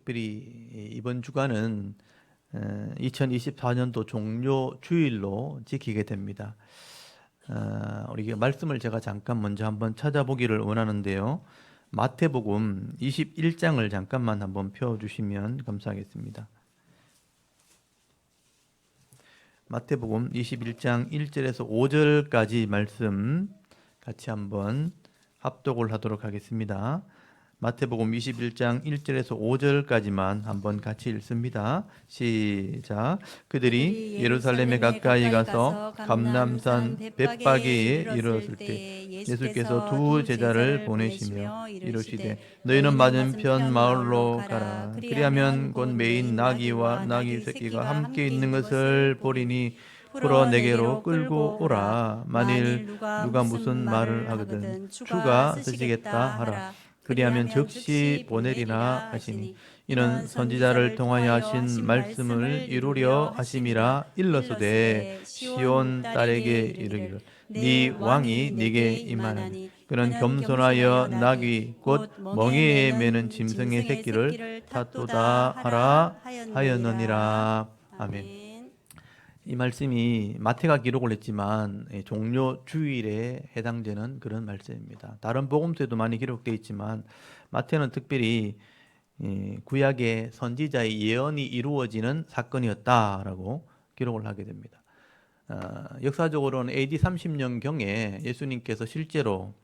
특별히 이번 주간은 2024년도 종료 주일로 지키게 됩니다. 우리 말씀을 제가 잠깐 먼저 한번 찾아보기를 원하는데요. 마태복음 21장을 잠깐만 한번 펴주시면 감사하겠습니다. 마태복음 21장 1절에서 5절까지 말씀 같이 한번 합독을 하도록 하겠습니다. 마태복음 21장 1절에서 5절까지만 한번 같이 읽습니다. 시작. 그들이 예루살렘에 가까이 가서 감람산 벳바게에 이르렀을 때 예수께서 두 제자를 보내시며 이르시되 너희는 맞은편 마을로 가라. 그리하면 곧 매인 나귀와 나귀 새끼가 함께 있는 것을 보리니 풀어 내게로 끌고 오라. 만일 누가 무슨 말을 하거든 주가 쓰시겠다 하라. 그리하면 즉시 보내리라 하시니 이는 선지자를 통하여 하신 말씀을 이루려 하심이라. 일러서되 시온 딸에게 이르기를 네 왕이 네게 임하나니 그는 겸손하여 나귀 곧 멍에에 매는 짐승의 새끼를 탔도다 하라 하였느니라. 아멘. 이 말씀이 마태가 기록을 했지만 종료 주일에 해당되는 그런 말씀입니다. 다른 복음서에도 많이 기록되어 있지만 마태는 특별히 구약의 선지자의 예언이 이루어지는 사건이었다라고 기록을 하게 됩니다. 역사적으로는 AD 30년경에 예수님께서 실제로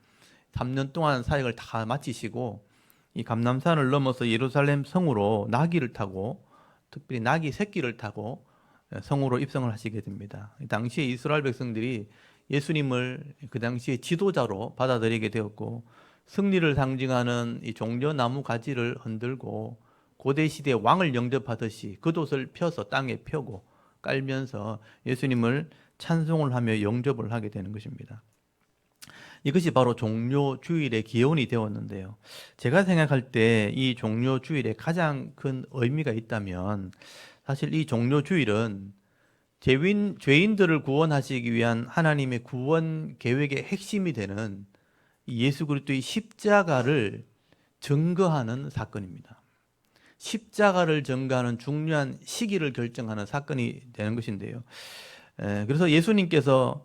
3년 동안 사역을 다 마치시고 이 감람산을 넘어서 예루살렘 성으로 나귀를 타고, 특별히 나귀 새끼를 타고 성으로 입성을 하시게 됩니다. 당시에 이스라엘 백성들이 예수님을 그 당시에 지도자로 받아들이게 되었고, 승리를 상징하는 이 종려나무 가지를 흔들고 고대 시대 왕을 영접하듯이 겉옷을 펴서 땅에 펴고 깔면서 예수님을 찬송을 하며 영접을 하게 되는 것입니다. 이것이 바로 종료 주일의 기원이 되었는데요. 제가 생각할 때 이 종료 주일에 가장 큰 의미가 있다면 사실 이 종료 주일은 죄인들을 구원하시기 위한 하나님의 구원 계획의 핵심이 되는 예수 그리스도의 십자가를 증거하는 사건입니다. 십자가를 증거하는 중요한 시기를 결정하는 사건이 되는 것인데요. 그래서 예수님께서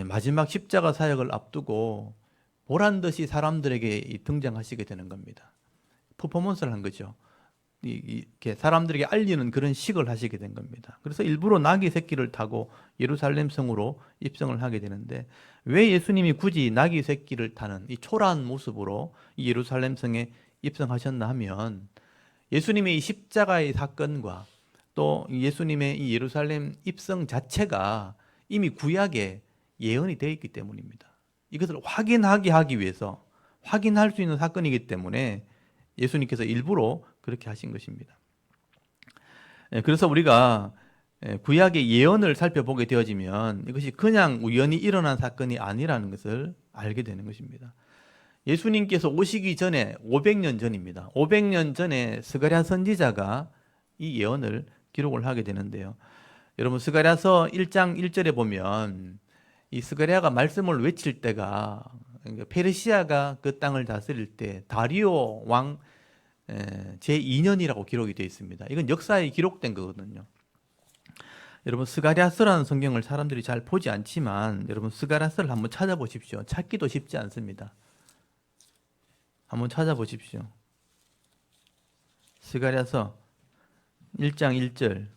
마지막 십자가 사역을 앞두고 보란듯이 사람들에게 등장하시게 되는 겁니다. 퍼포먼스를 한 거죠. 이렇게 사람들에게 알리는 그런 식을 하시게 된 겁니다. 그래서 일부러 나귀 새끼를 타고 예루살렘 성으로 입성을 하게 되는데, 왜 예수님이 굳이 나귀 새끼를 타는 이 초라한 모습으로 이 예루살렘 성에 입성하셨나 하면, 예수님의 이 십자가의 사건과 또 예수님의 이 예루살렘 입성 자체가 이미 구약에 예언이 되어 있기 때문입니다. 이것을 확인하게 하기 위해서, 확인할 수 있는 사건이기 때문에 예수님께서 일부러 그렇게 하신 것입니다. 그래서 우리가 구약의 예언을 살펴보게 되어지면 이것이 그냥 우연히 일어난 사건이 아니라는 것을 알게 되는 것입니다. 예수님께서 오시기 전에 500년 전입니다. 500년 전에 스가랴 선지자가 이 예언을 기록을 하게 되는데요. 여러분, 스가랴서 1장 1절에 보면 이 스가랴가 말씀을 외칠 때가, 그러니까 페르시아가 그 땅을 다스릴 때 다리오 왕 제2년이라고 기록이 되어 있습니다. 이건 역사에 기록된 거거든요. 여러분, 스가랴서라는 성경을 사람들이 잘 보지 않지만 여러분, 스가랴서를 한번 찾아보십시오. 찾기도 쉽지 않습니다. 한번 찾아보십시오. 스가랴서 1장 1절.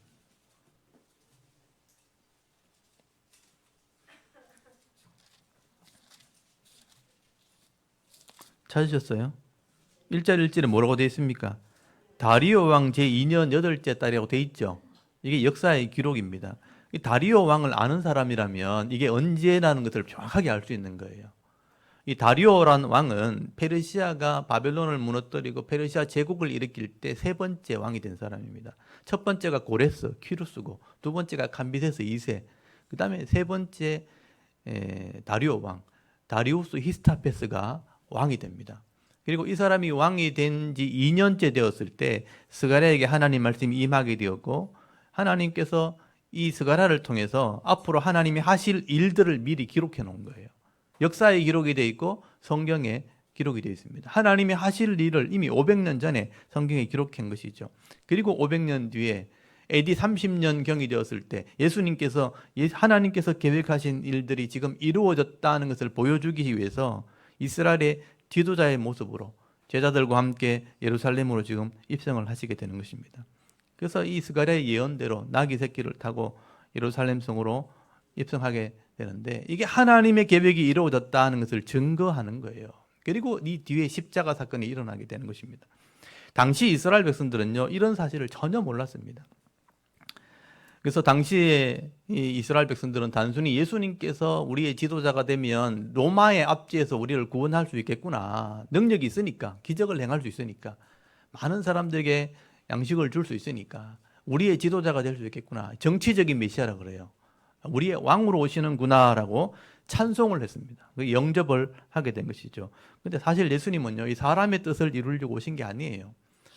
찾으셨어요? 1절 1절에 뭐라고 되어 있습니까? 다리오 왕 제2년 8째 달이라고 되어 있죠. 이게 역사의 기록입니다. 이 다리오 왕을 아는 사람이라면 이게 언제라는 것을 정확하게 알 수 있는 거예요. 이 다리오란 왕은 페르시아가 바벨론을 무너뜨리고 페르시아 제국을 일으킬 때 세 번째 왕이 된 사람입니다. 첫 번째가 고레스, 키루스고, 두 번째가 감비세스 2세, 그 다음에 세 번째 다리오 왕, 다리우스 히스타페스가 왕이 됩니다. 그리고 이 사람이 왕이 된 지 2년째 되었을 때 스가랴에게 하나님 말씀이 임하게 되었고, 하나님께서 이 스가랴를 통해서 앞으로 하나님이 하실 일들을 미리 기록해 놓은 거예요. 역사에 기록이 되어 있고 성경에 기록이 되어 있습니다. 하나님이 하실 일을 이미 500년 전에 성경에 기록한 것이죠. 그리고 500년 뒤에 AD 30년경이 되었을 때 하나님께서 계획하신 일들이 지금 이루어졌다는 것을 보여주기 위해서 이스라엘의 지도자의 모습으로 제자들과 함께 예루살렘으로 지금 입성을 하시게 되는 것입니다. 그래서 이 스가랴의 예언대로 나귀 새끼를 타고 예루살렘 성으로 입성하게 되는데, 이게 하나님의 계획이 이루어졌다는 것을 증거하는 거예요. 그리고 이 뒤에 십자가 사건이 일어나게 되는 것입니다. 당시 이스라엘 백성들은요, 이런 사실을 전혀 몰랐습니다. 그래서 당시에 이 이스라엘 백성들은 단순히 예수님께서 우리의 지도자가 되면 로마의 압제에서 우리를 구원할 수 있겠구나, 능력이 있으니까, 기적을 행할 수 있으니까, 많은 사람들에게 양식을 줄 수 있으니까 우리의 지도자가 될 수 있겠구나, 정치적인 메시아라 그래요. 우리의 왕으로 오시는구나라고 찬송을 했습니다. 영접을 하게 된 것이죠. 근데 사실 예수님은요, 이 사람의 뜻을 이루려고 오신 게 아니에요.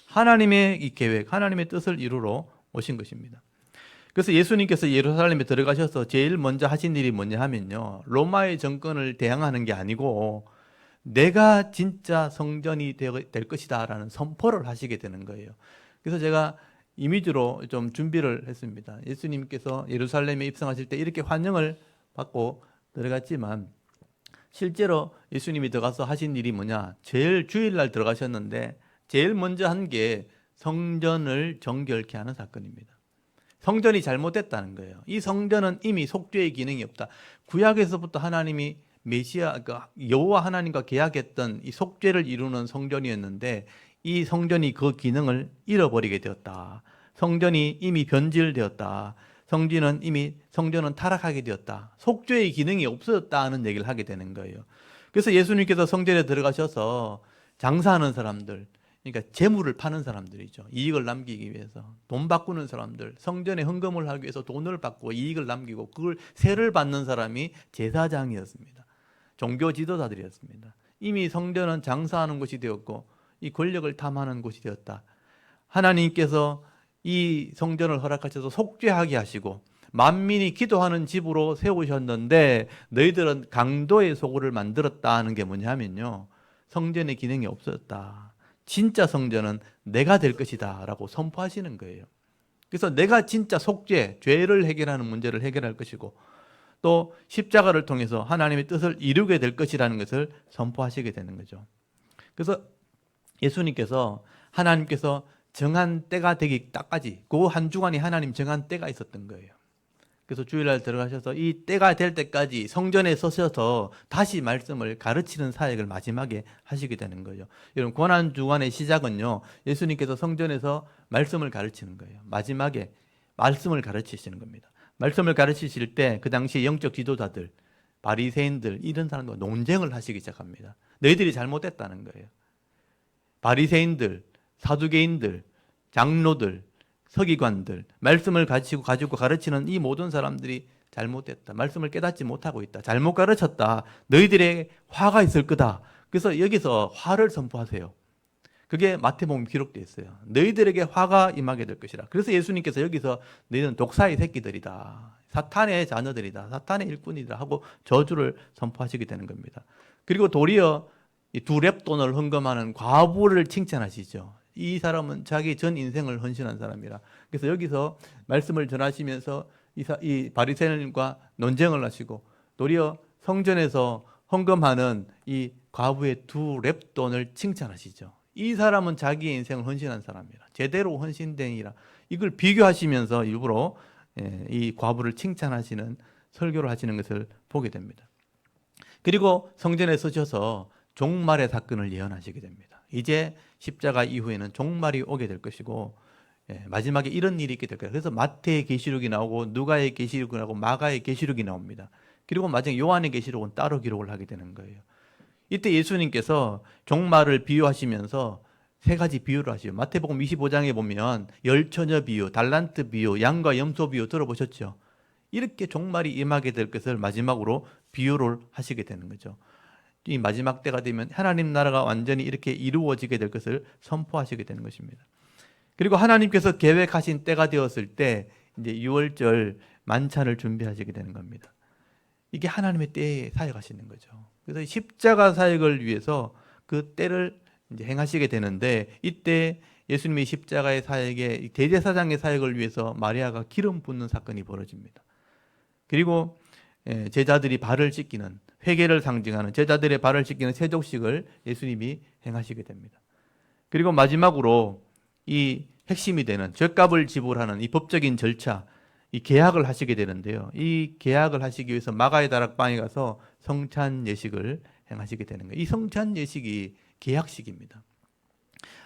하나님의 이 계획, 하나님의 뜻을 이루러 오신 것입니다. 그래서 예수님께서 예루살렘에 들어가셔서 제일 먼저 하신 일이 뭐냐 하면요, 로마의 정권을 대항하는 게 아니고 내가 진짜 성전이 될 것이다 라는 선포를 하시게 되는 거예요. 그래서 제가 이미지로 좀 준비를 했습니다. 예수님께서 예루살렘에 입성하실 때 이렇게 환영을 받고 들어갔지만, 실제로 예수님이 들어가서 하신 일이 뭐냐, 제일 주일날 들어가셨는데 제일 먼저 한 게 성전을 정결케 하는 사건입니다. 성전이 잘못됐다는 거예요. 이 성전은 이미 속죄의 기능이 없다. 구약에서부터 하나님이 메시아, 여호와 하나님과 계약했던 이 속죄를 이루는 성전이었는데, 이 성전이 그 기능을 잃어버리게 되었다. 성전이 이미 변질되었다. 성전은 타락하게 되었다. 속죄의 기능이 없어졌다는 얘기를 하게 되는 거예요. 그래서 예수님께서 성전에 들어가셔서 장사하는 사람들, 그러니까 재물을 파는 사람들이죠. 이익을 남기기 위해서 돈 바꾸는 사람들, 성전에 헌금을 하기 위해서 돈을 받고 이익을 남기고 그걸 세를 받는 사람이 제사장이었습니다. 종교 지도자들이었습니다. 이미 성전은 장사하는 곳이 되었고 이 권력을 탐하는 곳이 되었다. 하나님께서 이 성전을 허락하셔서 속죄하게 하시고 만민이 기도하는 집으로 세우셨는데 너희들은 강도의 소굴을 만들었다는 게 뭐냐면요, 성전의 기능이 없어졌다. 진짜 성전은 내가 될 것이다 라고 선포하시는 거예요. 그래서 내가 진짜 속죄, 죄를 해결하는 문제를 해결할 것이고 또 십자가를 통해서 하나님의 뜻을 이루게 될 것이라는 것을 선포하시게 되는 거죠. 그래서 예수님께서 하나님께서 정한 때가 되기 딱까지 그 한 주간이 하나님 정한 때가 있었던 거예요. 그래서 주일날 들어가셔서 이 때가 될 때까지 성전에 서셔서 다시 말씀을 가르치는 사역을 마지막에 하시게 되는 거예요. 여러분, 고난주간의 시작은요, 예수님께서 성전에서 말씀을 가르치는 거예요. 마지막에 말씀을 가르치시는 겁니다. 말씀을 가르치실 때 그 당시 영적 지도자들, 바리새인들, 이런 사람들과 논쟁을 하시기 시작합니다. 너희들이 잘못됐다는 거예요. 바리새인들, 사두개인들, 장로들, 서기관들, 말씀을 가지고 가르치는 이 모든 사람들이 잘못됐다. 말씀을 깨닫지 못하고 있다. 잘못 가르쳤다. 너희들의 화가 있을 거다. 그래서 여기서 화를 선포하세요. 그게 마태복음에 기록되어 있어요. 너희들에게 화가 임하게 될 것이라. 그래서 예수님께서 여기서 너희는 독사의 새끼들이다, 사탄의 자녀들이다, 사탄의 일꾼이다 하고 저주를 선포하시게 되는 겁니다. 그리고 도리어 이 두 렙돈을 헌금하는 과부를 칭찬하시죠. 이 사람은 자기 전 인생을 헌신한 사람이라. 그래서 여기서 말씀을 전하시면서 이 바리새인과 논쟁을 하시고 도리어 성전에서 헌금하는 이 과부의 두 렙돈을 칭찬하시죠. 이 사람은 자기의 인생을 헌신한 사람이라, 제대로 헌신되니라. 이걸 비교하시면서 일부러 이 과부를 칭찬하시는 설교를 하시는 것을 보게 됩니다. 그리고 성전에 서셔서 종말의 사건을 예언하시게 됩니다. 이제 십자가 이후에는 종말이 오게 될 것이고 마지막에 이런 일이 있게 될 거예요. 그래서 마태의 계시록이 나오고 누가의 계시록이 나오고 마가의 계시록이 나옵니다. 그리고 마지막에 요한의 계시록은 따로 기록을 하게 되는 거예요. 이때 예수님께서 종말을 비유하시면서 세 가지 비유를 하시죠. 마태복음 25장에 보면 열처녀 비유, 달란트 비유, 양과 염소 비유 들어보셨죠? 이렇게 종말이 임하게 될 것을 마지막으로 비유를 하시게 되는 거죠. 이 마지막 때가 되면 하나님 나라가 완전히 이렇게 이루어지게 될 것을 선포하시게 되는 것입니다. 그리고 하나님께서 계획하신 때가 되었을 때 이제 6월절 만찬을 준비하시게 되는 겁니다. 이게 하나님의 때에 사역하시는 거죠. 그래서 십자가 사역을 위해서 그 때를 이제 행하시게 되는데, 이때 예수님의 십자가의 사역에 대제사장의 사역을 위해서 마리아가 기름 붓는 사건이 벌어집니다. 그리고 제자들이 발을 씻기는, 회개를 상징하는 제자들의 발을 씻기는 세족식을 예수님이 행하시게 됩니다. 그리고 마지막으로 이 핵심이 되는 죗값을 지불하는 이 법적인 절차, 이 계약을 하시게 되는데요. 이 계약을 하시기 위해서 마가의 다락방에 가서 성찬 예식을 행하시게 되는 거예요. 이 성찬 예식이 계약식입니다.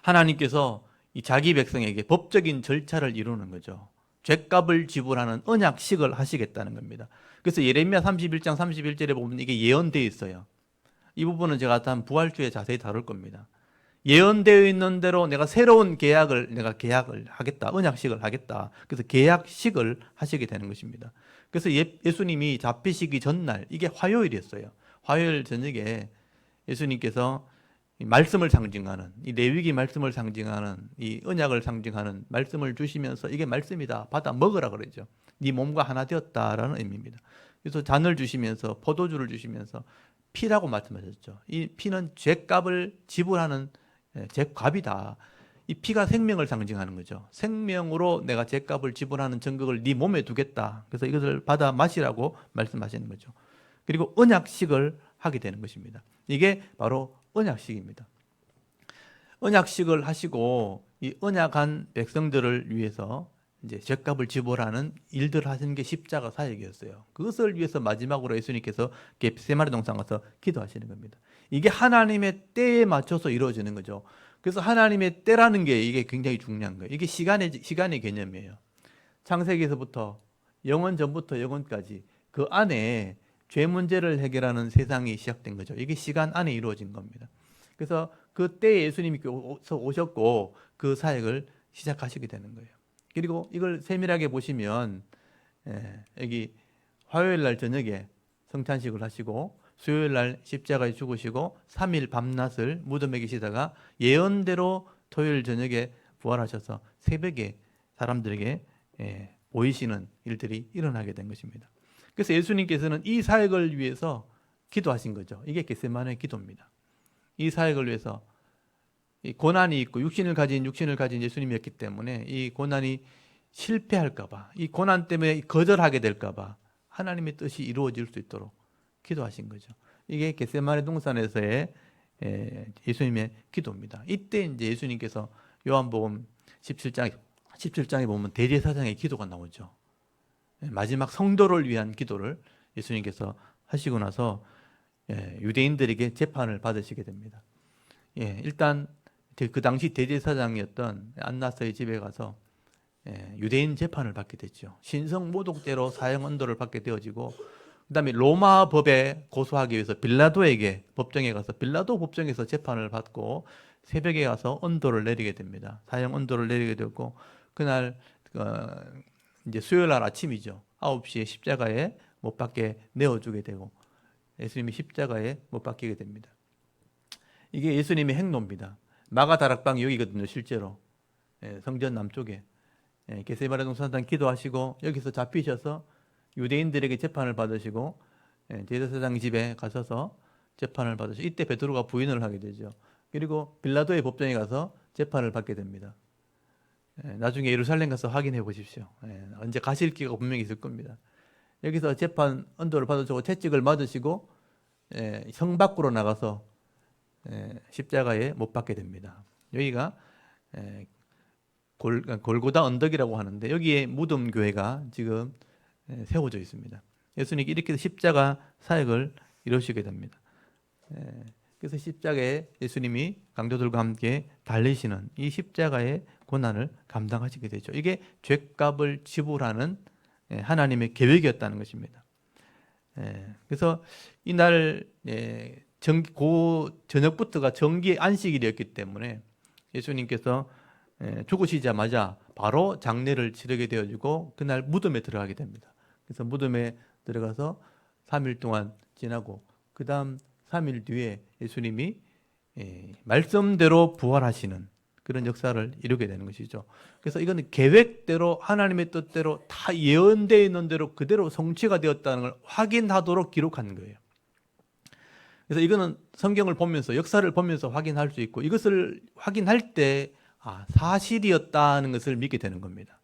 하나님께서 이 자기 백성에게 법적인 절차를 이루는 거죠. 죗값을 지불하는 언약식을 하시겠다는 겁니다. 그래서 예레미야 31장 31절에 보면 이게 예언되어 있어요. 이 부분은 제가 다음 부활주에 자세히 다룰 겁니다. 예언되어 있는 대로 내가 새로운 계약을 하겠다. 언약식을 하겠다. 그래서 계약식을 하시게 되는 것입니다. 그래서 예수님이 잡히시기 전날, 이게 화요일이었어요. 화요일 저녁에 예수님께서 이 말씀을 상징하는, 이 레위기 말씀을 상징하는, 이 언약을 상징하는 말씀을 주시면서 이게 말씀이다. 받아 먹으라 그러죠. 네 몸과 하나 되었다라는 의미입니다. 그래서 잔을 주시면서 포도주를 주시면서 피라고 말씀하셨죠. 이 피는 죄값을 지불하는 죄값이다. 이 피가 생명을 상징하는 거죠. 생명으로 내가 죄값을 지불하는 전극을 네 몸에 두겠다. 그래서 이것을 받아 마시라고 말씀하시는 거죠. 그리고 언약식을 하게 되는 것입니다. 이게 바로 언약식입니다. 언약식을 하시고 이 언약한 백성들을 위해서 이제 죄값을 지불하는 일들 하시는 게 십자가 사역이었어요. 그것을 위해서 마지막으로 예수님께서 겟세마네 동산 가서 기도하시는 겁니다. 이게 하나님의 때에 맞춰서 이루어지는 거죠. 그래서 하나님의 때라는 게 이게 굉장히 중요한 거예요. 이게 시간의 개념이에요. 창세기에서부터 영원 전부터 영원까지 그 안에 죄 문제를 해결하는 세상이 시작된 거죠. 이게 시간 안에 이루어진 겁니다. 그래서 그때 예수님이 오셨고 그 사역을 시작하시게 되는 거예요. 그리고 이걸 세밀하게 보시면 여기 화요일 날 저녁에 성찬식을 하시고 수요일 날 십자가에 죽으시고 3일 밤낮을 무덤에 계시다가 예언대로 토요일 저녁에 부활하셔서 새벽에 사람들에게 보이시는 일들이 일어나게 된 것입니다. 그래서 예수님께서는 이 사역을 위해서 기도하신 거죠. 이게 겟세마네 기도입니다. 이 사역을 위해서 이 고난이 있고 육신을 가진 예수님이었기 때문에 이 고난이 실패할까봐, 이 고난 때문에 거절하게 될까봐 하나님의 뜻이 이루어질 수 있도록 기도하신 거죠. 이게 겟세마네 동산에서의 예수님의 기도입니다. 이때 이제 예수님께서 요한복음 17장에 보면 대제사장의 기도가 나오죠. 마지막 성도를 위한 기도를 예수님께서 하시고 나서 유대인들에게 재판을 받으시게 됩니다. 일단 그 당시 대제사장이었던 안나스의 집에 가서 유대인 재판을 받게 됐죠. 신성 모독죄로 사형 언도를 받게 되어지고, 그다음에 로마 법에 고소하기 위해서 빌라도에게 법정에 가서 빌라도 법정에서 재판을 받고 새벽에 가서 언도를 내리게 됩니다. 사형 언도를 내리게 되었고, 그날 이제 수요일 날 아침이죠. 9시에 십자가에 못 박게 내어주게 되고 예수님이 십자가에 못 박히게 됩니다. 이게 예수님의 행로입니다. 마가 다락방이 여기거든요. 실제로 성전 남쪽에 겟세마네 동산단 기도하시고 여기서 잡히셔서 유대인들에게 재판을 받으시고 대제사장 집에 가셔서 재판을 받으시고, 이때 베드로가 부인을 하게 되죠. 그리고 빌라도의 법정에 가서 재판을 받게 됩니다. 나중에 예루살렘 가서 확인해 보십시오. 언제 가실 기회가 분명히 있을 겁니다. 여기서 재판 언도를 받으시고 채찍을 맞으시고 성 밖으로 나가서 십자가에 못 박게 됩니다. 여기가 골고다 언덕이라고 하는데 여기에 무덤 교회가 지금 세워져 있습니다. 예수님이 이렇게 십자가 사역을 이루시게 됩니다. 그래서 십자가에 예수님이 강도들과 함께 달리시는 이 십자가의 고난을 감당하시게 되죠. 이게 죄값을 지불하는 하나님의 계획이었다는 것입니다. 그래서 이날 저녁부터가 정기 안식일이었기 때문에 예수님께서 죽으시자마자 바로 장례를 치르게 되어지고 그날 무덤에 들어가게 됩니다. 그래서 무덤에 들어가서 3일 동안 지나고 그 다음 3일 뒤에 예수님이 말씀대로 부활하시는 그런 역사를 이루게 되는 것이죠. 그래서 이거는 계획대로 하나님의 뜻대로 다 예언되어 있는 대로 그대로 성취가 되었다는 걸 확인하도록 기록한 거예요. 그래서 이거는 성경을 보면서 역사를 보면서 확인할 수 있고 이것을 확인할 때 사실이었다는 것을 믿게 되는 겁니다.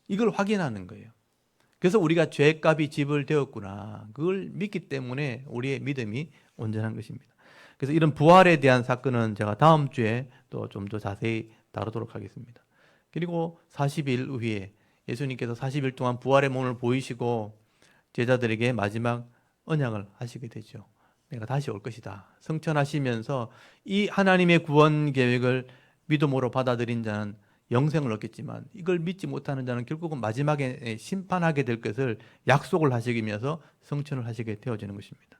이걸 확인하는 거예요. 그래서 우리가 죄값이 지불되었구나. 그걸 믿기 때문에 우리의 믿음이 온전한 것입니다. 그래서 이런 부활에 대한 사건은 제가 다음 주에 또 좀 더 자세히 다루도록 하겠습니다. 그리고 40일 후에 예수님께서 40일 동안 부활의 몸을 보이시고 제자들에게 마지막 언약을 하시게 되죠. 내가 다시 올 것이다. 성천하시면서 이 하나님의 구원 계획을 믿음으로 받아들인 자는 영생을 얻겠지만 이걸 믿지 못하는 자는 결국은 마지막에 심판하게 될 것을 약속을 하시면서 성천을 하시게 되어지는 것입니다.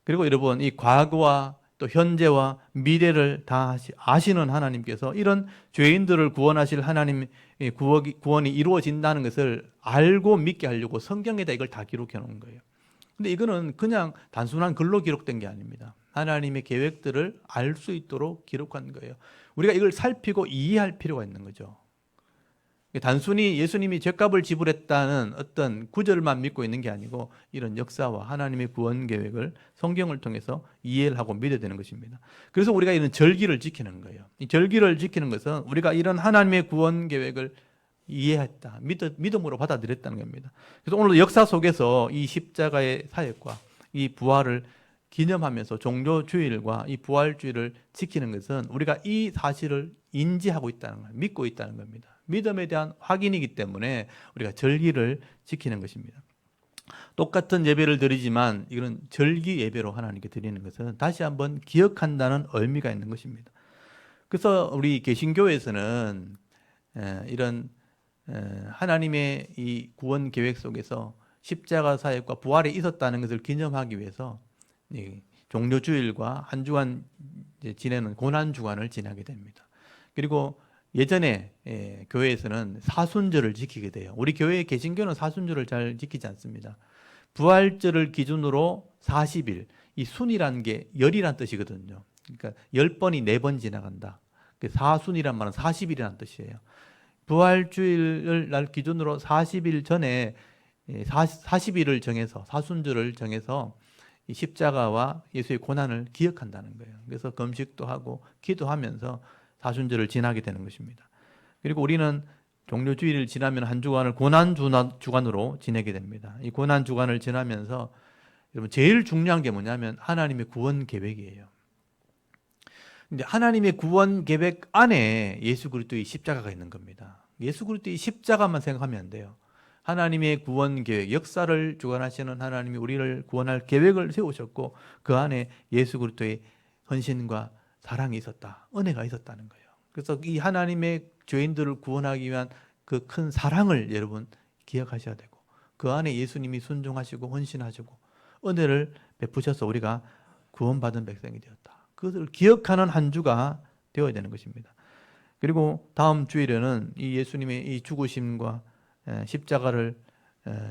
그리고 여러분, 이 과거와 또 현재와 미래를 다 아시는 하나님께서 이런 죄인들을 구원하실 하나님의 구원이 이루어진다는 것을 알고 믿게 하려고 성경에다 이걸 다 기록해 놓은 거예요. 근데 이거는 그냥 단순한 글로 기록된 게 아닙니다. 하나님의 계획들을 알 수 있도록 기록한 거예요. 우리가 이걸 살피고 이해할 필요가 있는 거죠. 단순히 예수님이 죗값을 지불했다는 어떤 구절만 믿고 있는 게 아니고 이런 역사와 하나님의 구원 계획을 성경을 통해서 이해를 하고 믿어야 되는 것입니다. 그래서 우리가 이런 절기를 지키는 거예요. 이 절기를 지키는 것은 우리가 이런 하나님의 구원 계획을 이해했다, 믿음으로 받아들였다는 겁니다. 그래서 오늘 역사 속에서 이 십자가의 사역과 이 부활을 기념하면서 종료주일과 이 부활주일을 지키는 것은 우리가 이 사실을 인지하고 있다는 거예요. 믿고 있다는 겁니다. 믿음에 대한 확인이기 때문에 우리가 절기를 지키는 것입니다. 똑같은 예배를 드리지만 이거는 절기 예배로 하나님께 드리는 것은 다시 한번 기억한다는 의미가 있는 것입니다. 그래서 우리 개신교에서는 이런 하나님의 이 구원 계획 속에서 십자가 사역과 부활이 있었다는 것을 기념하기 위해서 종료주일과 한 주간 지내는 고난주간을 지나게 됩니다. 그리고 예전에 교회에서는 사순절을 지키게 돼요. 우리 교회의 개신교는 사순절을 잘 지키지 않습니다. 부활절을 기준으로 40일, 이 순이라는 게 열이란 뜻이거든요. 그러니까 10번이 4번 지나간다. 사순이란 말은 40일이라는 뜻이에요. 부활주일 날 기준으로 40일 전에 40일을 정해서 사순절을 정해서 이 십자가와 예수의 고난을 기억한다는 거예요. 그래서 금식도 하고 기도하면서 사순절을 지나게 되는 것입니다. 그리고 우리는 종료주일을 지나면 한 주간을 고난주간으로 지내게 됩니다. 이 고난주간을 지나면서 여러분 제일 중요한 게 뭐냐면 하나님의 구원 계획이에요. 근데 하나님의 구원 계획 안에 예수 그리스도의 십자가가 있는 겁니다. 예수 그리스도의 십자가만 생각하면 안 돼요. 하나님의 구원 계획, 역사를 주관하시는 하나님이 우리를 구원할 계획을 세우셨고 그 안에 예수 그리스도의 헌신과 사랑이 있었다. 은혜가 있었다는 거예요. 그래서 이 하나님의 죄인들을 구원하기 위한 그 큰 사랑을 여러분 기억하셔야 되고 그 안에 예수님이 순종하시고 헌신하시고 은혜를 베푸셔서 우리가 구원받은 백성이 되었다. 그것을 기억하는 한 주가 되어야 되는 것입니다. 그리고 다음 주일에는 이 예수님의 이 죽으심과 십자가를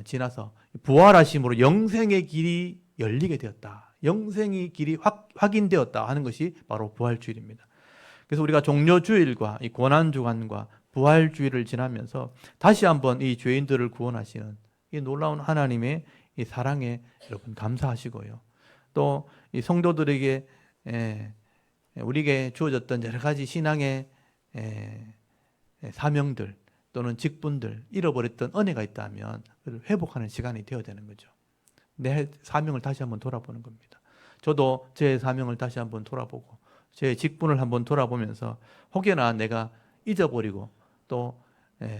지나서 부활하심으로 영생의 길이 열리게 되었다. 영생의 길이 확인되었다 하는 것이 바로 부활주일입니다. 그래서 우리가 종료주일과 이 고난주간과 부활주일을 지나면서 다시 한번 이 죄인들을 구원하시는 이 놀라운 하나님의 이 사랑에 여러분 감사하시고요. 또 이 성도들에게 우리에게 주어졌던 여러 가지 신앙의 사명들 또는 직분들 잃어버렸던 은혜가 있다면 그걸 회복하는 시간이 되어야 되는 거죠. 내 사명을 다시 한번 돌아보는 겁니다. 저도 제 사명을 다시 한번 돌아보고 제 직분을 한번 돌아보면서 혹여나 내가 잊어버리고 또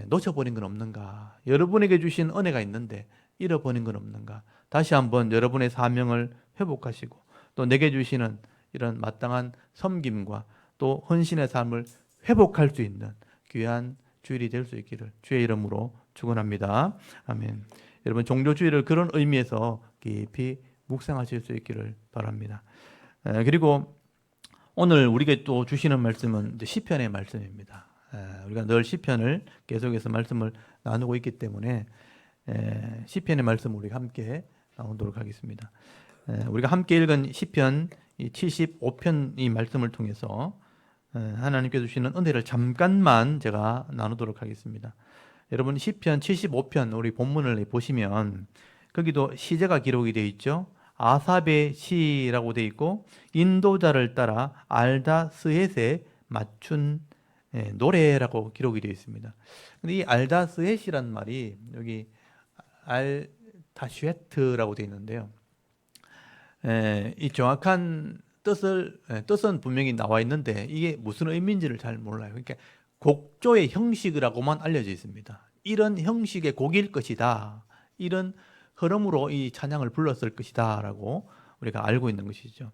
놓쳐버린 건 없는가, 여러분에게 주신 은혜가 있는데 잃어버린 건 없는가, 다시 한번 여러분의 사명을 회복하시고 또 내게 주시는 이런 마땅한 섬김과 또 헌신의 삶을 회복할 수 있는 귀한 주일이 될 수 있기를 주의 이름으로 축원합니다. 아멘. 여러분 종료주일을 그런 의미에서 깊이 묵상하실 수 있기를 바랍니다. 그리고 오늘 우리에게 또 주시는 말씀은 시편의 말씀입니다. 우리가 늘 시편을 계속해서 말씀을 나누고 있기 때문에 시편의 말씀을 우리가 함께 나누도록 하겠습니다. 우리가 함께 읽은 시편 75편 이 말씀을 통해서 하나님께서 주시는 은혜를 잠깐만 제가 나누도록 하겠습니다. 여러분 시편 75편 우리 본문을 보시면 거기도 시제가 기록이 되어 있죠. 아삽의 시라고 돼 있고 인도자를 따라 알다스헷에 맞춘 노래라고 기록이 되어 있습니다. 근데 이 알다스헷이란 말이 여기 알타슈헤트라고 되어 있는데요. 이 정확한 뜻은 분명히 나와 있는데 이게 무슨 의미인지를 잘 몰라요. 그러니까 곡조의 형식이라고만 알려져 있습니다. 이런 형식의 곡일 것이다. 이런 흐름으로 이 찬양을 불렀을 것이다라고 우리가 알고 있는 것이죠.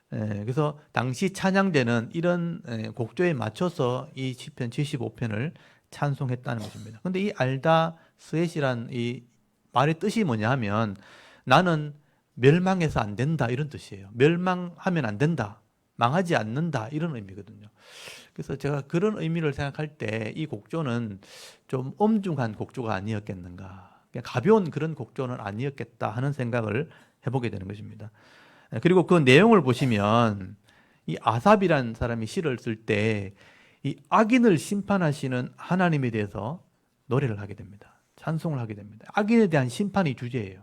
그래서 당시 찬양대는 이런 곡조에 맞춰서 이 시편 75편을 찬송했다는 것입니다. 근데 이 알다 스헷이란 이 말의 뜻이 뭐냐 하면 나는 멸망해서 안 된다 이런 뜻이에요. 멸망하면 안 된다. 망하지 않는다 이런 의미거든요. 그래서 제가 그런 의미를 생각할 때 이 곡조는 좀 엄중한 곡조가 아니었겠는가. 그냥 가벼운 그런 곡조는 아니었겠다 하는 생각을 해보게 되는 것입니다. 그리고 그 내용을 보시면 이 아삽이라는 사람이 시를 쓸 때 이 악인을 심판하시는 하나님에 대해서 노래를 하게 됩니다. 찬송을 하게 됩니다. 악인에 대한 심판이 주제예요.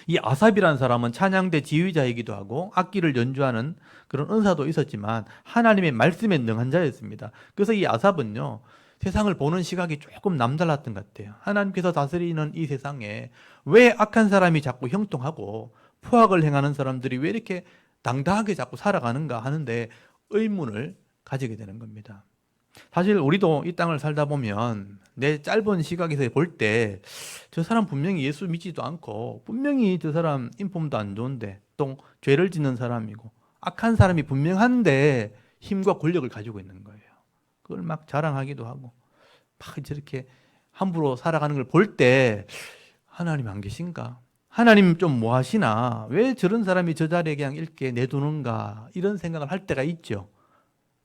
이 아삽이라는 사람은 찬양대 지휘자이기도 하고 악기를 연주하는 그런 은사도 있었지만 하나님의 말씀에 능한 자였습니다. 그래서 이 아삽은요, 세상을 보는 시각이 조금 남달랐던 것 같아요. 하나님께서 다스리는 이 세상에 왜 악한 사람이 자꾸 형통하고 포악을 행하는 사람들이 왜 이렇게 당당하게 자꾸 살아가는가 하는데 의문을 가지게 되는 겁니다. 사실 우리도 이 땅을 살다 보면 내 짧은 시각에서 볼 때 저 사람 분명히 예수 믿지도 않고 분명히 저 사람 인품도 안 좋은데 또 죄를 짓는 사람이고 악한 사람이 분명한데 힘과 권력을 가지고 있는 거예요. 그걸 막 자랑하기도 하고 막 저렇게 함부로 살아가는 걸 볼 때 하나님 안 계신가? 하나님 좀 뭐 하시나? 왜 저런 사람이 저 자리에 그냥 이렇게 내두는가? 이런 생각을 할 때가 있죠.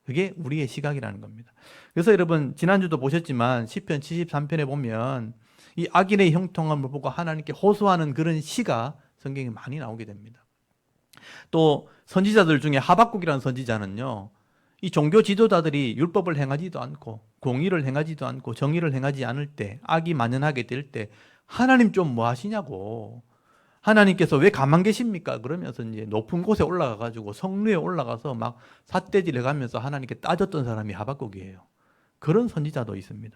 그게 우리의 시각이라는 겁니다. 그래서 여러분 지난주도 보셨지만 시편 73편에 보면 이 악인의 형통함을 보고 하나님께 호소하는 그런 시가 성경에 많이 나오게 됩니다. 또 선지자들 중에 하박국이라는 선지자는요, 이 종교 지도자들이 율법을 행하지도 않고 공의를 행하지도 않고 정의를 행하지 않을 때 악이 만연하게 될 때 하나님 좀 뭐 하시냐고, 하나님께서 왜 가만 계십니까? 그러면서 이제 높은 곳에 올라가 가지고 성루에 올라가서 막 삿대질 해가면서 하나님께 따졌던 사람이 하박국이에요. 그런 선지자도 있습니다.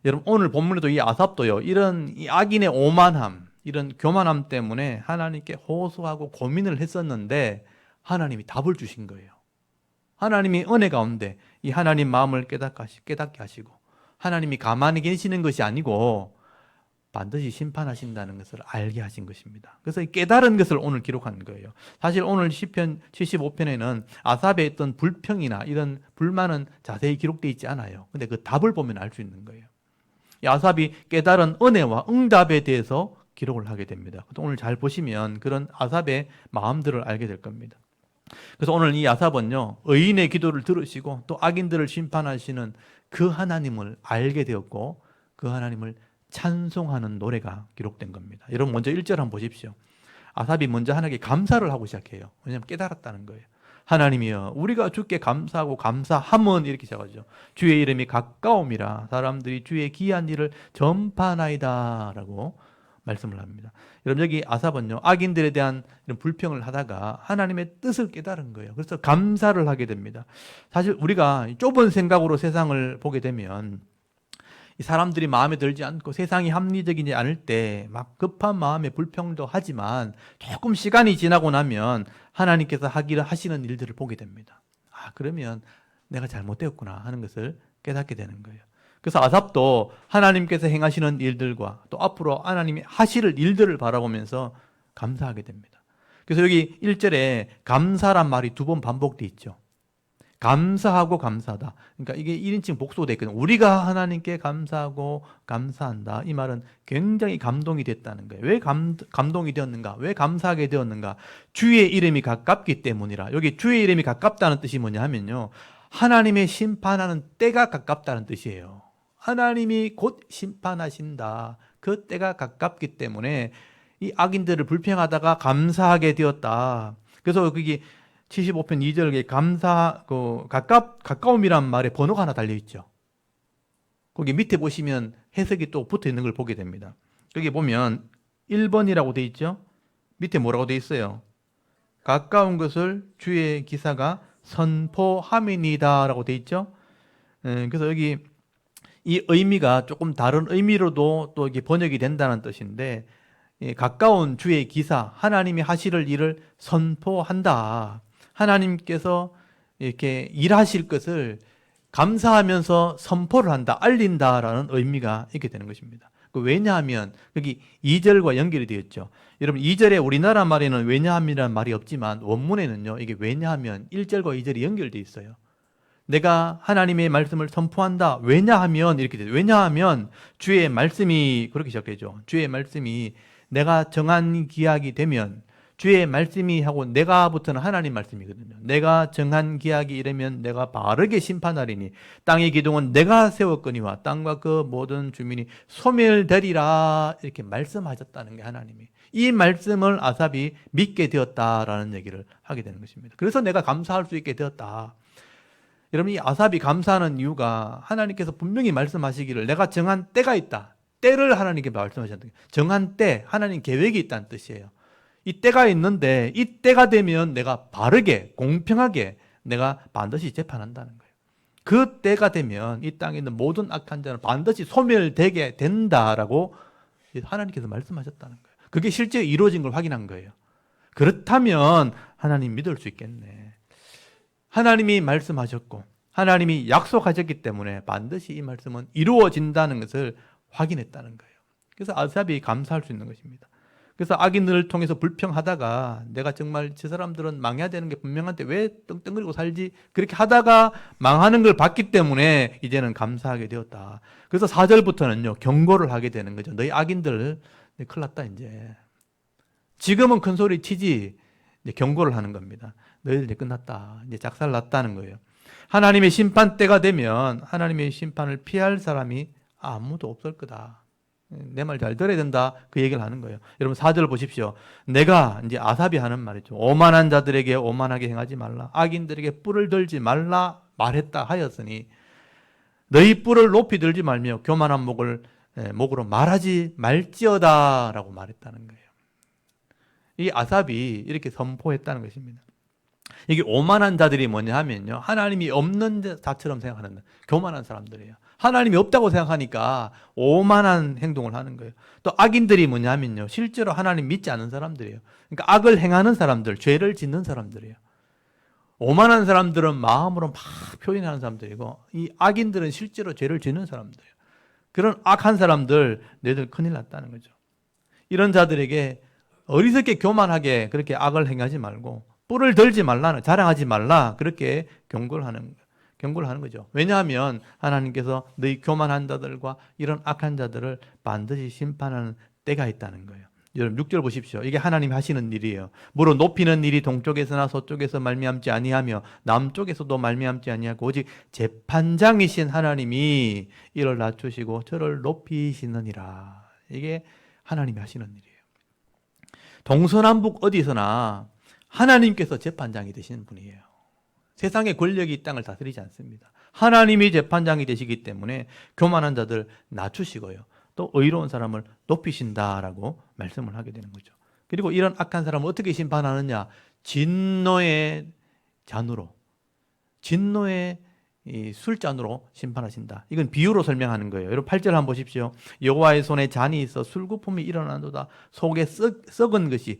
여러분 오늘 본문에도 이 아삽도요, 이런 이 악인의 오만함, 이런 교만함 때문에 하나님께 호소하고 고민을 했었는데 하나님이 답을 주신 거예요. 하나님이 은혜 가운데 이 하나님 마음을 깨닫게 하시고 하나님이 가만히 계시는 것이 아니고 반드시 심판하신다는 것을 알게 하신 것입니다. 그래서 이 깨달은 것을 오늘 기록한 거예요. 사실 오늘 시편 75편에는 아삽의 어떤 불평이나 이런 불만은 자세히 기록되어 있지 않아요. 근데 그 답을 보면 알 수 있는 거예요. 이 아삽이 깨달은 은혜와 응답에 대해서 기록을 하게 됩니다. 오늘 잘 보시면 그런 아삽의 마음들을 알게 될 겁니다. 그래서 오늘 이 아삽은요, 의인의 기도를 들으시고 또 악인들을 심판하시는 그 하나님을 알게 되었고 그 하나님을 찬송하는 노래가 기록된 겁니다. 여러분 먼저 1절 한번 보십시오. 아삽이 먼저 하나님께 감사를 하고 시작해요. 왜냐하면 깨달았다는 거예요. 하나님이여 우리가 주께 감사하고 감사함은 이렇게 시작하죠. 주의 이름이 가까움이라 사람들이 주의 기한 일을 전파하나이다 라고 말씀을 합니다. 여러분 여기 아삽은요, 악인들에 대한 이런 불평을 하다가 하나님의 뜻을 깨달은 거예요. 그래서 감사를 하게 됩니다. 사실 우리가 좁은 생각으로 세상을 보게 되면 이 사람들이 마음에 들지 않고 세상이 합리적이지 않을 때 막 급한 마음에 불평도 하지만 조금 시간이 지나고 나면 하나님께서 하시는 일들을 보게 됩니다. 아, 그러면 내가 잘못되었구나 하는 것을 깨닫게 되는 거예요. 그래서 아삽도 하나님께서 행하시는 일들과 또 앞으로 하나님이 하실 일들을 바라보면서 감사하게 됩니다. 그래서 여기 1절에 감사란 말이 2번 반복되어 있죠. 감사하고 감사하다. 그러니까 이게 1인칭 복수가 되어 있거든요. 우리가 하나님께 감사하고 감사한다. 이 말은 굉장히 감동이 됐다는 거예요. 왜 감동이 되었는가? 왜 감사하게 되었는가? 주의 이름이 가깝기 때문이라. 여기 주의 이름이 가깝다는 뜻이 뭐냐 하면요, 하나님의 심판하는 때가 가깝다는 뜻이에요. 하나님이 곧 심판하신다. 그 때가 가깝기 때문에 이 악인들을 불평하다가 감사하게 되었다. 그래서 거기 75편 2절에 가까움이란 말에 번호가 하나 달려있죠. 거기 밑에 보시면 해석이 또 붙어 있는 걸 보게 됩니다. 여기 보면 1번이라고 되어 있죠. 밑에 뭐라고 돼 있어요? 가까운 것을 주의 기사가 선포함이니다라고 돼 있죠. 그래서 여기 이 의미가 조금 다른 의미로도 또 이게 번역이 된다는 뜻인데, 가까운 주의 기사, 하나님이 하실 일을 선포한다. 하나님께서 이렇게 일하실 것을 감사하면서 선포를 한다, 알린다라는 의미가 있게 되는 것입니다. 왜냐하면 여기 2절과 연결이 되어 있죠. 여러분 2절에 우리나라 말에는 왜냐함이라는 말이 없지만 원문에는요, 이게 왜냐하면 1절과 2절이 연결되어 있어요. 내가 하나님의 말씀을 선포한다. 왜냐하면 이렇게 돼요. 왜냐하면 주의 말씀이 그렇게 시작되죠. 주의 말씀이 내가 정한 기약이 되면, 주의 말씀이 하고 내가부터는 하나님 말씀이거든요. 내가 정한 기약이 이르면 내가 바르게 심판하리니 땅의 기둥은 내가 세웠거니와 땅과 그 모든 주민이 소멸되리라, 이렇게 말씀하셨다는 게 하나님이. 이 말씀을 아삽이 믿게 되었다라는 얘기를 하게 되는 것입니다. 그래서 내가 감사할 수 있게 되었다. 여러분, 이 아삽이 감사하는 이유가 하나님께서 분명히 말씀하시기를 내가 정한 때가 있다. 때를 하나님께 말씀하셨다. 정한 때, 하나님 계획이 있다는 뜻이에요. 이 때가 있는데 이 때가 되면 내가 바르게 공평하게 내가 반드시 재판한다는 거예요. 그 때가 되면 이 땅에 있는 모든 악한 자는 반드시 소멸되게 된다라고 하나님께서 말씀하셨다는 거예요. 그게 실제 이루어진 걸 확인한 거예요. 그렇다면 하나님 믿을 수 있겠네. 하나님이 말씀하셨고 하나님이 약속하셨기 때문에 반드시 이 말씀은 이루어진다는 것을 확인했다는 거예요. 그래서 아삽이 감사할 수 있는 것입니다. 그래서 악인들을 통해서 불평하다가 내가 정말 저 사람들은 망해야 되는 게 분명한데 왜 떵떵거리고 살지? 그렇게 하다가 망하는 걸 봤기 때문에 이제는 감사하게 되었다. 그래서 4절부터는요, 경고를 하게 되는 거죠. 너희 악인들, 큰일 났다 이제. 지금은 큰 소리 치지, 이제 경고를 하는 겁니다. 너희들 이제 끝났다. 이제 작살 났다는 거예요. 하나님의 심판 때가 되면 하나님의 심판을 피할 사람이 아무도 없을 거다. 내 말 잘 들어야 된다. 그 얘기를 하는 거예요. 여러분 4절 보십시오. 내가 이제 아삽이 하는 말이죠. 오만한 자들에게 오만하게 행하지 말라. 악인들에게 뿔을 들지 말라 말했다 하였으니 너희 뿔을 높이 들지 말며 교만한 목으로 말하지 말지어다라고 말했다는 거예요. 이 아삽이 이렇게 선포했다는 것입니다. 이게 오만한 자들이 뭐냐 하면요, 하나님이 없는 자처럼 생각하는 교만한 사람들이에요. 하나님이 없다고 생각하니까 오만한 행동을 하는 거예요. 또 악인들이 뭐냐 하면요, 실제로 하나님 믿지 않는 사람들이에요. 그러니까 악을 행하는 사람들, 죄를 짓는 사람들이에요. 오만한 사람들은 마음으로 막 표현하는 사람들이고, 이 악인들은 실제로 죄를 짓는 사람들이에요. 그런 악한 사람들, 너희들 큰일 났다는 거죠. 이런 자들에게 어리석게 교만하게 그렇게 악을 행하지 말고 뿔을 들지 말라, 자랑하지 말라, 그렇게 경고를 하는 거죠. 왜냐하면 하나님께서 너희 교만한 자들과 이런 악한 자들을 반드시 심판하는 때가 있다는 거예요. 여러분 6절 보십시오. 이게 하나님이 하시는 일이에요. 무릇 높이는 일이 동쪽에서나 서쪽에서 말미암지 아니하며 남쪽에서도 말미암지 아니하고 오직 재판장이신 하나님이 이를 낮추시고 저를 높이시느니라. 이게 하나님이 하시는 일이에요. 동서남북 어디서나 하나님께서 재판장이 되시는 분이에요. 세상의 권력이 이 땅을 다스리지 않습니다. 하나님이 재판장이 되시기 때문에 교만한 자들 낮추시고요, 또 의로운 사람을 높이신다라고 말씀을 하게 되는 거죠. 그리고 이런 악한 사람을 어떻게 심판하느냐? 진노의 잔으로, 진노의 이 술잔으로 심판하신다. 이건 비유로 설명하는 거예요. 여러분 8절 한번 보십시오. 여호와의 손에 잔이 있어 술거품이 일어나도다. 속에 썩은 것이,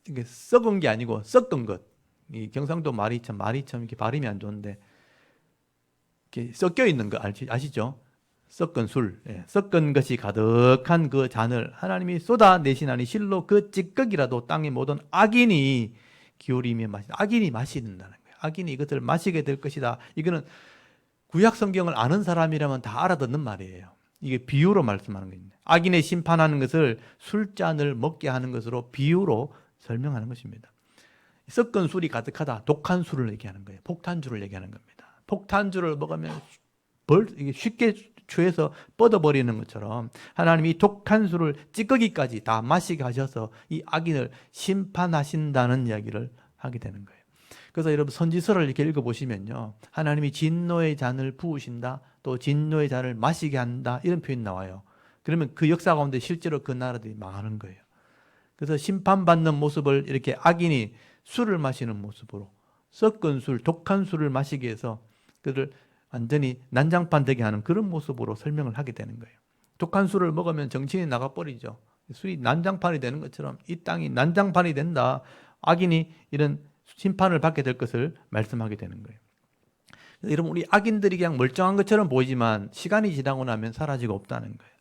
이게 썩은 게 아니고 썩은 것. 이 경상도 말이 참 이렇게 발음이 안 좋은데, 이렇게 섞여 있는 거 아시죠? 썩은 술, 썩은 것이 가득한 그 잔을 하나님이 쏟아내시나니 실로 그 찌꺼기라도 땅의 모든 악인이 기울이며 악인이 마신다는 거예요. 악인이 이것을 마시게 될 것이다. 이거는 구약 성경을 아는 사람이라면 다 알아듣는 말이에요. 이게 비유로 말씀하는 겁니다. 악인의 심판하는 것을 술잔을 먹게 하는 것으로 비유로 설명하는 것입니다. 썩은 술이 가득하다. 독한 술을 얘기하는 거예요. 폭탄주를 얘기하는 겁니다. 폭탄주를 먹으면 이게 쉽게 취해서 뻗어버리는 것처럼 하나님이 독한 술을 찌꺼기까지 다 마시게 하셔서 이 악인을 심판하신다는 이야기를 하게 되는 거예요. 그래서 여러분 선지서를 이렇게 읽어보시면요, 하나님이 진노의 잔을 부으신다, 또 진노의 잔을 마시게 한다, 이런 표현이 나와요. 그러면 그 역사 가운데 실제로 그 나라들이 망하는 거예요. 그래서 심판받는 모습을 이렇게 악인이 술을 마시는 모습으로 섞은 술, 독한 술을 마시게 해서 그를 완전히 난장판 되게 하는 그런 모습으로 설명을 하게 되는 거예요. 독한 술을 먹으면 정신이 나가버리죠. 술이 난장판이 되는 것처럼 이 땅이 난장판이 된다. 악인이 이런 심판을 받게 될 것을 말씀하게 되는 거예요. 여러분, 우리 악인들이 그냥 멀쩡한 것처럼 보이지만 시간이 지나고 나면 사라지고 없다는 거예요.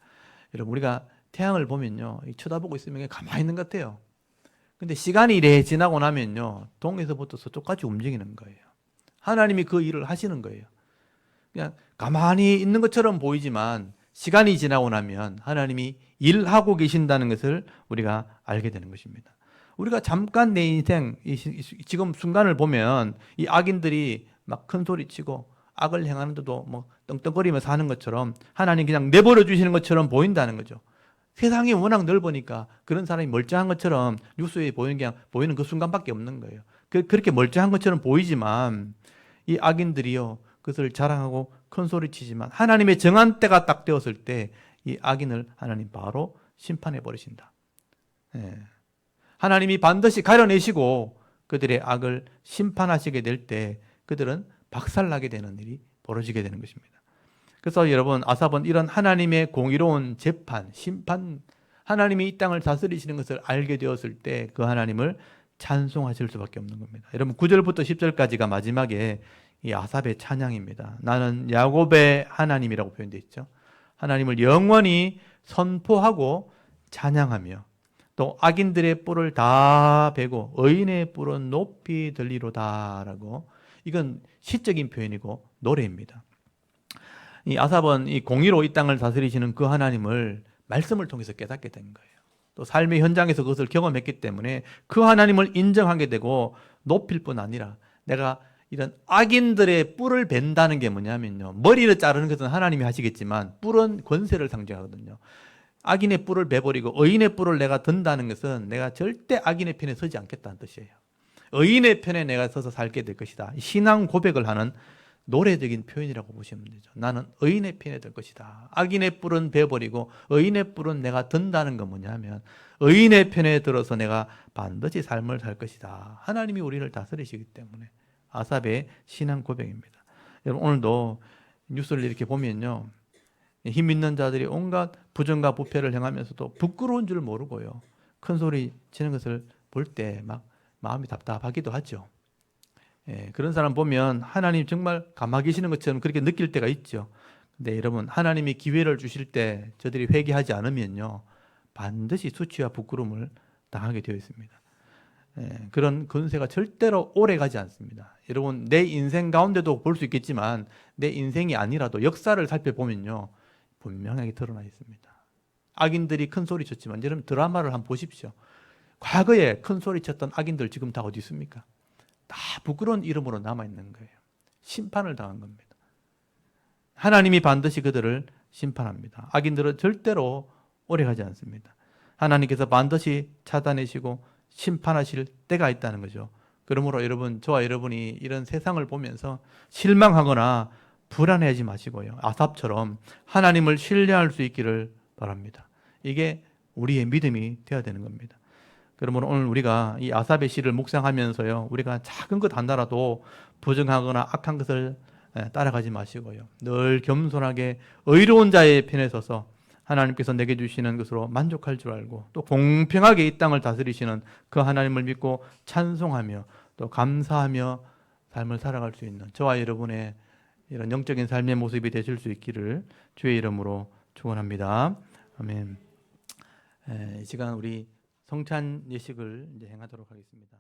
여러분, 우리가 태양을 보면요, 쳐다보고 있으면 가만히 있는 것 같아요. 근데 시간이 이래 지나고 나면요, 동에서부터 서쪽까지 움직이는 거예요. 하나님이 그 일을 하시는 거예요. 그냥 가만히 있는 것처럼 보이지만 시간이 지나고 나면 하나님이 일하고 계신다는 것을 우리가 알게 되는 것입니다. 우리가 잠깐 내 인생, 지금 순간을 보면 이 악인들이 막 큰 소리 치고 악을 행하는데도 뭐 떵떵거리면서 하는 것처럼 하나님 그냥 내버려 주시는 것처럼 보인다는 거죠. 세상이 워낙 넓으니까 그런 사람이 멀쩡한 것처럼 뉴스에 보이는 그 순간밖에 없는 거예요. 그렇게 멀쩡한 것처럼 보이지만 이 악인들이요, 그것을 자랑하고 큰 소리 치지만 하나님의 정한 때가 딱 되었을 때 이 악인을 하나님 바로 심판해 버리신다. 예. 하나님이 반드시 가려내시고 그들의 악을 심판하시게 될 때 그들은 박살나게 되는 일이 벌어지게 되는 것입니다. 그래서 여러분, 아삽은 이런 하나님의 공의로운 재판, 심판, 하나님이 이 땅을 다스리시는 것을 알게 되었을 때 그 하나님을 찬송하실 수밖에 없는 겁니다. 여러분, 9절부터 10절까지가 마지막에 이 아삽의 찬양입니다. 나는 야곱의 하나님이라고 표현되어 있죠. 하나님을 영원히 선포하고 찬양하며 또 악인들의 뿔을 다 베고 의인의 뿔은 높이 들리로다라고, 이건 시적인 표현이고 노래입니다. 이 아삽은 이 공의로 이 땅을 다스리시는 그 하나님을 말씀을 통해서 깨닫게 된 거예요. 또 삶의 현장에서 그것을 경험했기 때문에 그 하나님을 인정하게 되고 높일 뿐 아니라 내가 이런 악인들의 뿔을 벤다는 게 뭐냐면요, 머리를 자르는 것은 하나님이 하시겠지만 뿔은 권세를 상징하거든요. 악인의 뿔을 베버리고 의인의 뿔을 내가 든다는 것은 내가 절대 악인의 편에 서지 않겠다는 뜻이에요. 의인의 편에 내가 서서 살게 될 것이다. 신앙 고백을 하는 노래적인 표현이라고 보시면 되죠. 나는 의인의 편에 될 것이다. 악인의 뿔은 베버리고 의인의 뿔은 내가 든다는 건 뭐냐면 의인의 편에 들어서 내가 반드시 삶을 살 것이다. 하나님이 우리를 다스리시기 때문에. 아삽의 신앙 고백입니다. 여러분, 오늘도 뉴스를 이렇게 보면요, 힘 있는 자들이 온갖 부정과 부패를 행하면서도 부끄러운 줄 모르고요, 큰 소리 치는 것을 볼 때 막 마음이 답답하기도 하죠. 예, 그런 사람 보면 하나님 정말 가만히 계시는 것처럼 그렇게 느낄 때가 있죠. 근데 여러분, 하나님이 기회를 주실 때 저들이 회개하지 않으면요, 반드시 수치와 부끄러움을 당하게 되어 있습니다. 예, 그런 권세가 절대로 오래 가지 않습니다. 여러분, 내 인생 가운데도 볼 수 있겠지만 내 인생이 아니라도 역사를 살펴보면요, 분명하게 드러나 있습니다. 악인들이 큰 소리 쳤지만 여러분 드라마를 한번 보십시오. 과거에 큰 소리 쳤던 악인들 지금 다 어디 있습니까? 다 부끄러운 이름으로 남아있는 거예요. 심판을 당한 겁니다. 하나님이 반드시 그들을 심판합니다. 악인들은 절대로 오래 가지 않습니다. 하나님께서 반드시 찾아내시고 심판하실 때가 있다는 거죠. 그러므로 여러분, 저와 여러분이 이런 세상을 보면서 실망하거나 불안해하지 마시고요, 아삽처럼 하나님을 신뢰할 수 있기를 바랍니다. 이게 우리의 믿음이 되어야 되는 겁니다. 그러므로 오늘 우리가 이 아삽의 시를 묵상하면서요, 우리가 작은 것 하나라도 부정하거나 악한 것을 따라가지 마시고요, 늘 겸손하게 의로운 자의 편에 서서 하나님께서 내게 주시는 것으로 만족할 줄 알고 또 공평하게 이 땅을 다스리시는 그 하나님을 믿고 찬송하며 또 감사하며 삶을 살아갈 수 있는 저와 여러분의 이런 영적인 삶의 모습이 되실 수 있기를 주의 이름으로 축원합니다. 아멘. 이 시간 우리 성찬 예식을 이제 행하도록 하겠습니다.